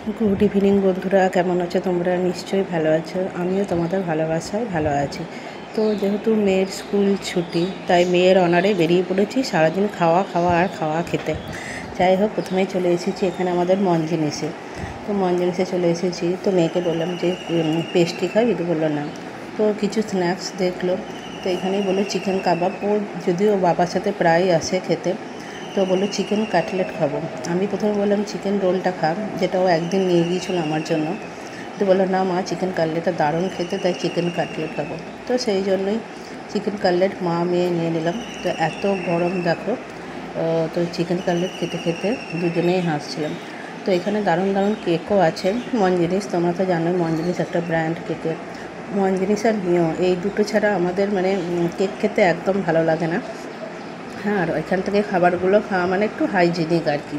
Good evening বন্ধুরা, কেমন আছো তোমরা? নিশ্চয়ই ভালো আছো। আমিও তোমাদের ভালোবাসায় ভালো আছি। তো যেহেতু মেয়ের স্কুল ছুটি, তাই মেয়ের অনারে বেরিয়ে পড়েছি সারাদিন খাওয়া খাওয়া আর খাওয়া খেতে। যাই হোক, প্রথমেই চলে এসেছি এখানে আমাদের মঞ্জিনিসে। তো মঞ্জিনিসে চলে এসেছি, তো মেয়েকে বললাম যে পেস্ট্রি খাই, দিদি বললো না। তো কিছু স্ন্যাক্স দেখলো, তো এখানেই বললো চিকেন কাবাব। ও যদিও বাবার সাথে প্রায় আসে খেতে, তো বললো চিকেন কাটলেট খাবো। আমি প্রথমে বললাম চিকেন রোলটা খা, যেটা ও একদিন নিয়ে গিয়েছিলো আমার জন্য। তো বললো না মা, চিকেন কাটলেটটা দারুণ খেতে, তাই চিকেন কাটলেট খাবো। তো সেই জন্যই চিকেন কাটলেট মা মেয়ে নিয়ে নিলাম। তো এত গরম দেখো, তো চিকেন কাটলেট খেতে খেতে দুজনেই হাসছিলাম। তো এখানে দারুণ দারুণ কেকও আছে। মঞ্জিনিস, তোমরা তো জানোই মঞ্জিনিস একটা ব্র্যান্ড কেকের। মঞ্জিনিস আর মিও, এই দুটো ছাড়া আমাদের কেক খেতে একদম ভালো লাগে না। হ্যাঁ, আর এখান থেকে খাবারগুলো খাওয়া মানে একটু হাইজিনিক আর কি।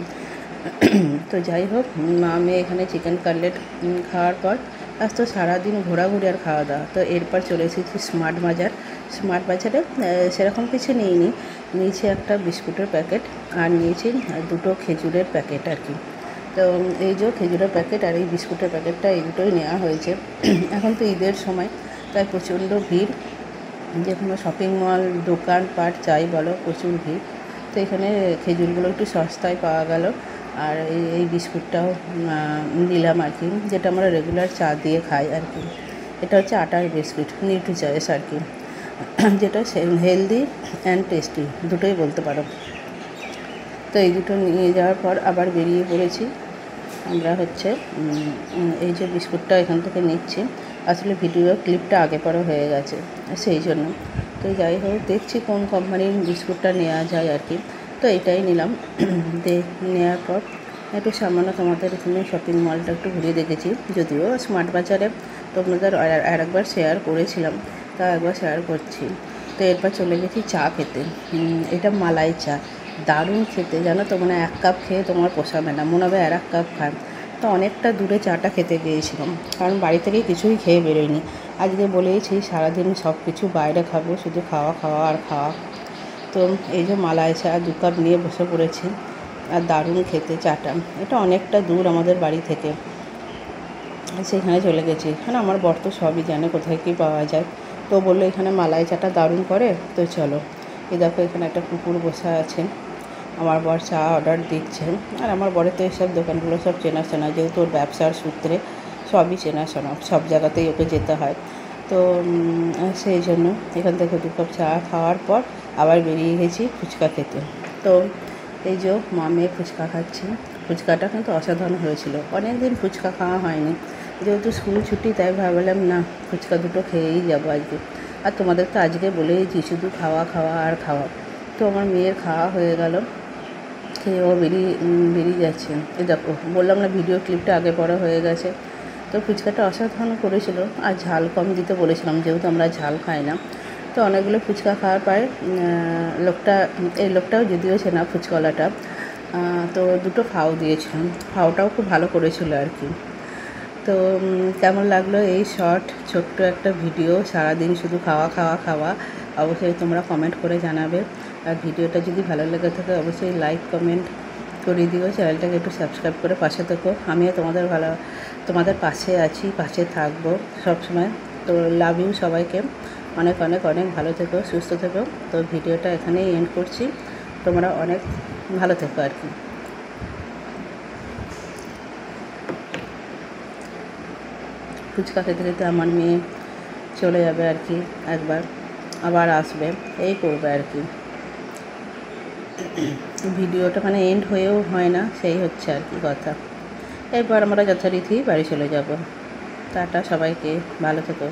তো যাই হোক, মা মেয়ে এখানে চিকেন কাটলেট খাওয়ার পর আজ তো সারাদিন ঘোরাঘুরি আর খাওয়া দাওয়া। তো এরপর চলে এসেছি স্মার্ট বাজার। স্মার্ট বাজারে সেরকম কিছু নিইনি, নিয়েছি একটা বিস্কুটের প্যাকেট আর নিয়েছি দুটো খেজুরের প্যাকেট আর কি। তো এই যে খেজুরের প্যাকেট আর এই বিস্কুটের প্যাকেটটা, এই দুটোই নেওয়া হয়েছে। এখন তো ঈদের সময়, তাই প্রচণ্ড ভিড়। যে কোনো শপিং মল, দোকানপাট যাই বলো, প্রচুর ভিড়। তো এখানে খেজুরগুলো একটু সস্তায় পাওয়া গেল, আর এই বিস্কুটটাও নিলাম আর কি, যেটা আমরা রেগুলার চা দিয়ে খাই আর কি। এটা হচ্ছে আটার বিস্কুট, নিউট্রি চয়েস আর কি, যেটা হেলদি অ্যান্ড টেস্টি দুটোই বলতে পারো। তো এই দুটো নিয়ে যাওয়ার পর আবার বেরিয়ে পড়েছি আমরা হচ্ছে এই যে বিস্কুটটা এখান থেকে নিচ্ছি। আসলে ভিডিও ক্লিপটা আগে পরে হয়ে গেছে, সেই জন্য। তো যাই হোক, দেখছি কোন কোম্পানির বিস্কুটটা নেওয়া যায় আর কি। তো এটাই নিলাম। নেওয়ার পর একটু সামান্য তোমাদের এখানে শপিং মলটা একটু ঘুরিয়ে দেখেছি, যদিও স্মার্ট বাজারে তোমাদের আর একবার শেয়ার করেছিলাম, তা একবার শেয়ার করছি। তো এরপর চলে গেছি চা খেতে। এটা মালাই চা, দারুণ খেতে, জানো তো, এক কাপ খেয়ে তোমার পোষাবে না, মনে হবে আর এক কাপ খান। তো অনেকটা দূরে চাটা খেতে গিয়েছিলাম, কারণ বাড়ি থেকে কিছুই খেয়ে বেরোয়নি। আজকে বলেইছি সারাদিন সব কিছু বাইরে খাবো, শুধু খাওয়া খাওয়া আর খাওয়া। তো এই যে মালাই চা 2 কাপ নিয়ে বসে পড়েছি, আর দারুণ খেতে চাটা। এটা অনেকটা দূর আমাদের বাড়ি থেকে, সেখানে চলে গেছি। এখানে আমার বর তো সবই জানে কোথায় কী পাওয়া যায়। তো বললো এখানে মালাই চাটা দারুণ করে, তো চলো। এই দেখো, এখানে একটা কুকুর বসে আছে, আমার বর চা অর্ডার দিচ্ছেন। আর আমার বরের তো এইসব দোকানগুলো সব চেনাশোনা, যেহেতু ওর ব্যবসার সূত্রে সবই চেনাশোনা, সব জায়গাতেই ওকে যেতে হয়। তো সেই জন্য এখান থেকে 2 কাপ চা খাওয়ার পর আবার বেরিয়ে গেছি ফুচকা খেতে। তো এই যে মা মেয়ে ফুচকা খাচ্ছি। ফুচকাটা কিন্তু অসাধারণ হয়েছিল, অনেক দিন ফুচকা খাওয়া হয়নি। যেহেতু স্কুল ছুটি, তাই ভাবলাম না, ফুচকা দুটো খেয়েই যাবো আজকে। আর তোমাদের তো আজকে বলেইছি শুধু খাওয়া খাওয়া আর খাওয়া। তো আমার মেয়ের খাওয়া হয়ে গেল, খেয়ে ও বেরিয়ে যাচ্ছে। এই দেখো, বললাম না ভিডিও ক্লিপটা আগে পরে হয়ে গেছে। তো ফুচকাটা অসাধারণ করেছিল, আর ঝাল কম দিতে বলেছিলাম, যেহেতু আমরা ঝাল খাই না। তো অনেকগুলো ফুচকা খাওয়ার পরে এই লোকটাও যদিও চেনা ফুচকাওয়ালাটা, তো 2টো ফাও দিয়েছিলাম। ফাওটাও খুব ভালো করেছিল আর কি। তো কেমন লাগলো এই ছোট্ট একটা ভিডিও, সারাদিন শুধু খাওয়া খাওয়া খাওয়া? অবশ্যই তোমরা কমেন্ট করে জানাবে। আর ভিডিওটা যদি ভালো লেগে থাকে অবশ্যই লাইক কমেন্ট করে দিও, চ্যানেলটাকে একটু সাবস্ক্রাইব করে পাশে থেকো। আমিও তোমাদের পাশে আছি, পাশে থাকবো সবসময়। তো লাভ ইউ সবাইকে, অনেক অনেক অনেক ভালো থেকো, সুস্থ থেকো। তো ভিডিওটা এখানেই এন্ড করছি, তোমরা অনেক ভালো থেকো আর কি। ফুচকা খেতে খেতে আমার মেয়ে চলে যাবে আর কি, একবার আবার আসবে, এই করবে আর কি। ভিডিওটা এন্ড হয়েও হয় না, সেই হচ্ছে আর কি কথা। এরপর আমরা যথারীতি বাড়ি চলে যাব। টাটা সবাইকে, ভালো থেকো।